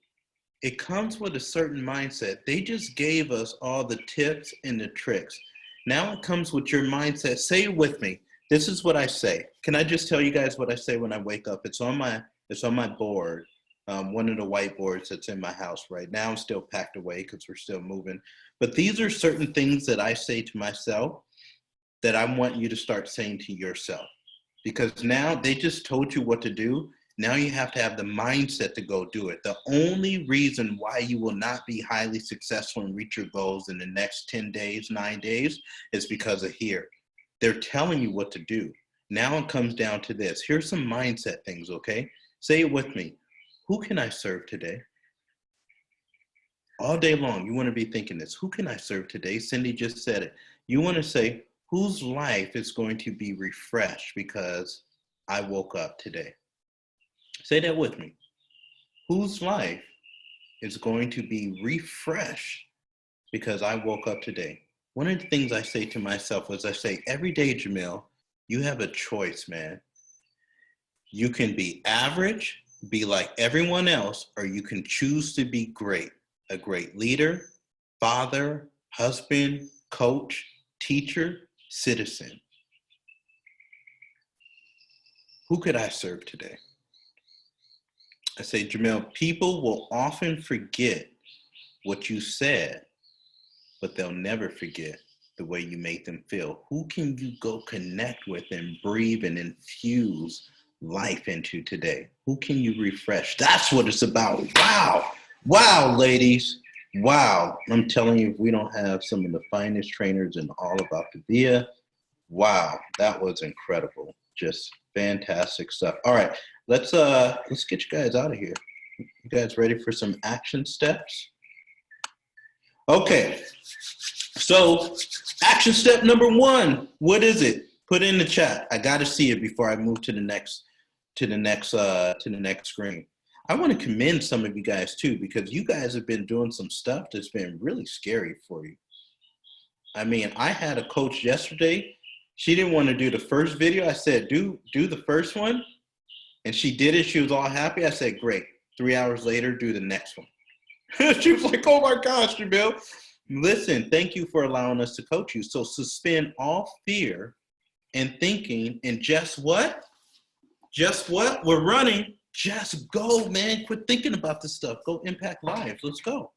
it comes with a certain mindset. They just gave us all the tips and the tricks. Now it comes with your mindset. Say it with me. This is what I say. Can I just tell you guys what I say when I wake up? It's on my board, one of the whiteboards that's in my house right now. I'm still packed away because we're still moving. But these are certain things that I say to myself that I want you to start saying to yourself. Because now they just told you what to do. Now you have to have the mindset to go do it. The only reason why you will not be highly successful and reach your goals in the next 10 days, 9 days, is because of here. They're telling you what to do. Now it comes down to this. Here's some mindset things, okay? Say it with me. Who can I serve today? All day long, you want to be thinking this. Who can I serve today? Cindy just said it. You want to say, whose life is going to be refreshed because I woke up today? Say that with me. Whose life is going to be refreshed because I woke up today? One of the things I say to myself is I say, every day, Jamil, you have a choice, man. You can be average, be like everyone else, or you can choose to be great. A great leader, father, husband, coach, teacher, citizen. Who could I serve today? I say, Jamil, people will often forget what you said, but they'll never forget the way you made them feel. Who can you go connect with and breathe and infuse life into today? Who can you refresh? That's what it's about. Wow. Wow, ladies. Wow. I'm telling you, if we don't have some of the finest trainers in all of Optavia, wow, that was incredible. Just fantastic stuff. All right, let's get you guys out of here. You guys ready for some action steps? Okay, so action step number 1, what is it? Put it in the chat. I got to see it before I move to the next screen. I want to commend some of you guys too, because you guys have been doing some stuff that's been really scary for you. I mean, I had a coach yesterday. She didn't want to do the first video. I said, do the first one. And she did it. She was all happy. I said, great. 3 hours later, do the next one. She was like, oh my gosh, Jamil. Listen, thank you for allowing us to coach you. So suspend all fear and thinking, and just what? Just what? We're running. Just go, man. Quit thinking about this stuff. Go impact lives. Let's go.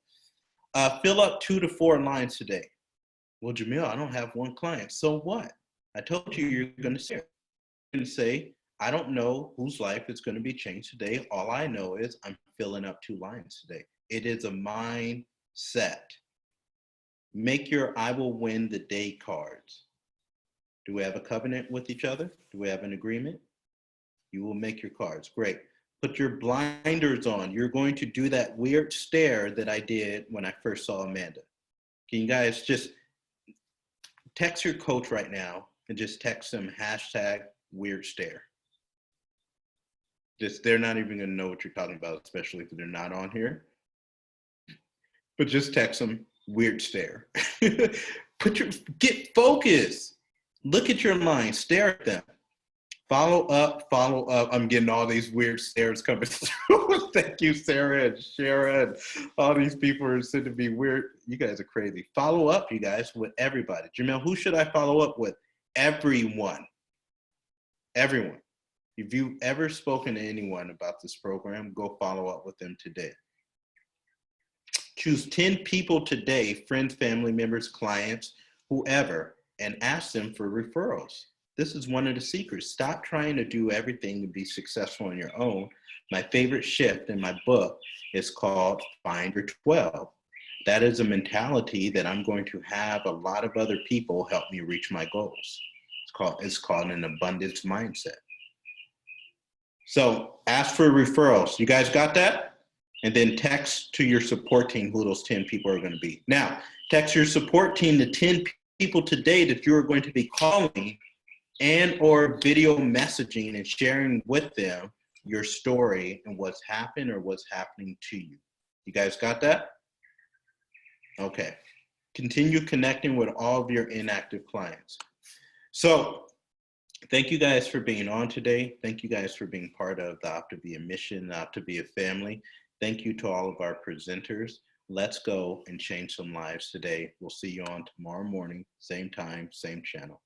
Fill up 2 to 4 lines today. Well, Jamil, I don't have one client. So what? I told you you're going to say, I don't know whose life is going to be changed today. All I know is I'm filling up 2 lines today. It is a mindset. Make your I will win the day cards. Do we have a covenant with each other? Do we have an agreement? You will make your cards. Great. Put your blinders on. You're going to do that weird stare that I did when I first saw Amanda. Can you guys just text your coach right now and just text them hashtag weird stare. Just, they're not even going to know what you're talking about, especially if they're not on here. But just text them weird stare. Get focused. Look at your lines, stare at them. Follow up, follow up. I'm getting all these weird stares coming through. Thank you, Sarah and Sharon. All these people are sending me weird. You guys are crazy. Follow up, you guys, with everybody. Jamel, who should I follow up with? Everyone. Everyone. If you've ever spoken to anyone about this program, go follow up with them today. Choose 10 people today, friends, family members, clients, whoever, and ask them for referrals. This is one of the secrets. Stop trying to do everything to be successful on your own. My favorite shift in my book is called Find Your 12. That is a mentality that I'm going to have a lot of other people help me reach my goals. It's called an abundance mindset. So ask for referrals. You guys got that? And then text to your support team who those 10 people are going to be. Now, text your support team the 10 people today that you are going to be calling and or video messaging and sharing with them your story and what's happened or what's happening to you. You guys got that? Okay. Continue connecting with all of your inactive clients. So thank you guys for being on today. Thank you guys for being part of the Optavia mission, the Optavia family. Thank you to all of our presenters. Let's go and change some lives today. We'll see you on tomorrow morning, same time, same channel.